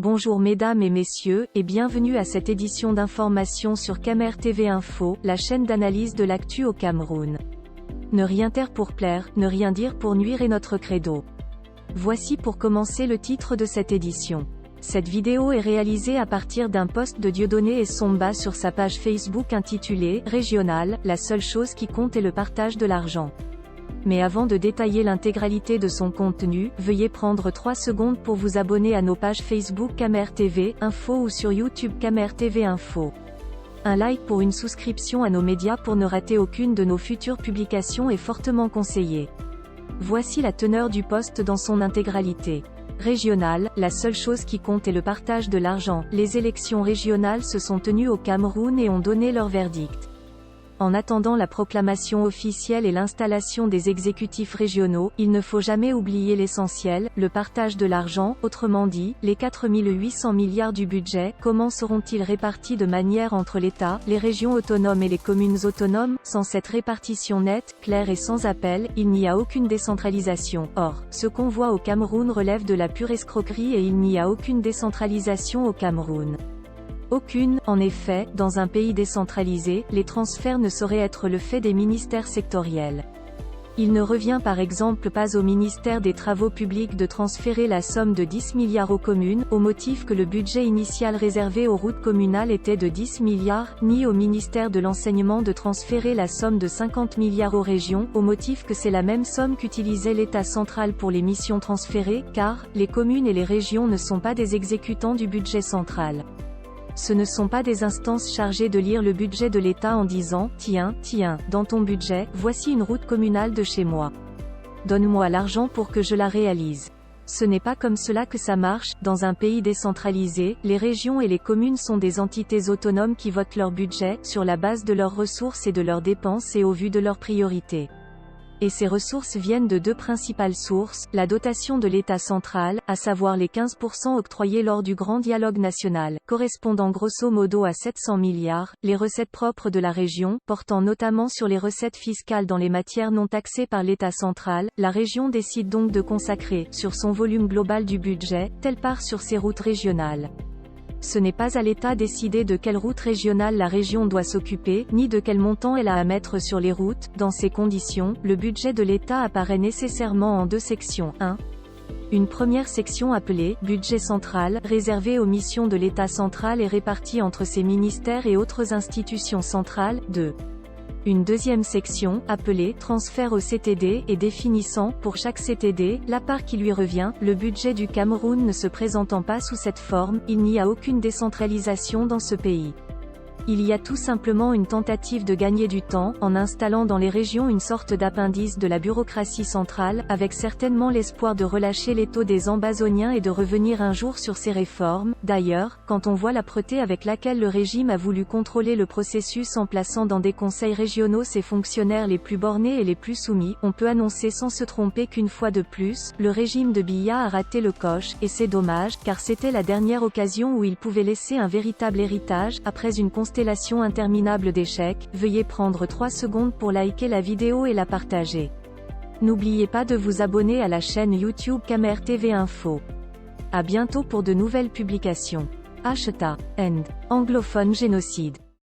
Bonjour mesdames et messieurs, et bienvenue à cette édition d'information sur Camer TV Info, la chaîne d'analyse de l'actu au Cameroun. Ne rien taire pour plaire, ne rien dire pour nuire est notre credo. Voici pour commencer le titre de cette édition. Cette vidéo est réalisée à partir d'un post de Dieudonné Essomba sur sa page Facebook intitulée « Régional, la seule chose qui compte est le partage de l'argent ». Mais avant de détailler l'intégralité de son contenu, veuillez prendre 3 secondes pour vous abonner à nos pages Facebook Camer TV Info ou sur YouTube Camer TV Info. Un like pour une souscription à nos médias pour ne rater aucune de nos futures publications est fortement conseillé. Voici la teneur du post dans son intégralité. Régional, la seule chose qui compte est le partage de l'argent. Les élections régionales se sont tenues au Cameroun et ont donné leur verdict. En attendant la proclamation officielle et l'installation des exécutifs régionaux, il ne faut jamais oublier l'essentiel, le partage de l'argent, autrement dit, les 4 800 milliards du budget, comment seront-ils répartis de manière entre l'État, les régions autonomes et les communes autonomes? Sans cette répartition nette, claire et sans appel, il n'y a aucune décentralisation. Or, ce qu'on voit au Cameroun relève de la pure escroquerie et il n'y a aucune décentralisation au Cameroun. Aucune, en effet, dans un pays décentralisé, les transferts ne sauraient être le fait des ministères sectoriels. Il ne revient par exemple pas au ministère des Travaux publics de transférer la somme de 10 milliards aux communes, au motif que le budget initial réservé aux routes communales était de 10 milliards, ni au ministère de l'Enseignement de transférer la somme de 50 milliards aux régions, au motif que c'est la même somme qu'utilisait l'État central pour les missions transférées, car, les communes et les régions ne sont pas des exécutants du budget central. Ce ne sont pas des instances chargées de lire le budget de l'État en disant « Tiens, dans ton budget, voici une route communale de chez moi. Donne-moi l'argent pour que je la réalise ». Ce n'est pas comme cela que ça marche. Dans un pays décentralisé, les régions et les communes sont des entités autonomes qui votent leur budget, sur la base de leurs ressources et de leurs dépenses et au vu de leurs priorités. Et ces ressources viennent de deux principales sources, la dotation de l'État central, à savoir les 15% octroyés lors du Grand Dialogue national, correspondant grosso modo à 700 milliards, les recettes propres de la région, portant notamment sur les recettes fiscales dans les matières non taxées par l'État central. La région décide donc de consacrer, sur son volume global du budget, telle part sur ses routes régionales. Ce n'est pas à l'État décider de quelle route régionale la région doit s'occuper, ni de quel montant elle a à mettre sur les routes. Dans ces conditions, le budget de l'État apparaît nécessairement en deux sections. 1. Une première section appelée « Budget central », réservée aux missions de l'État central et répartie entre ses ministères et autres institutions centrales. 2. Une deuxième section, appelée « Transfert au CTD » et définissant, pour chaque CTD, la part qui lui revient. Le budget du Cameroun ne se présentant pas sous cette forme, il n'y a aucune décentralisation dans ce pays. Il y a tout simplement une tentative de gagner du temps, en installant dans les régions une sorte d'appendice de la bureaucratie centrale, avec certainement l'espoir de relâcher l'étau des ambazoniens et de revenir un jour sur ces réformes. D'ailleurs, quand on voit l'âpreté avec laquelle le régime a voulu contrôler le processus en plaçant dans des conseils régionaux ses fonctionnaires les plus bornés et les plus soumis, on peut annoncer sans se tromper qu'une fois de plus, le régime de Biya a raté le coche, et c'est dommage, car c'était la dernière occasion où il pouvait laisser un véritable héritage, après une constellation interminable d'échecs. Veuillez prendre 3 secondes pour liker la vidéo et la partager. N'oubliez pas de vous abonner à la chaîne YouTube Camer TV Info. À bientôt pour de nouvelles publications. #End. Anglophone génocide.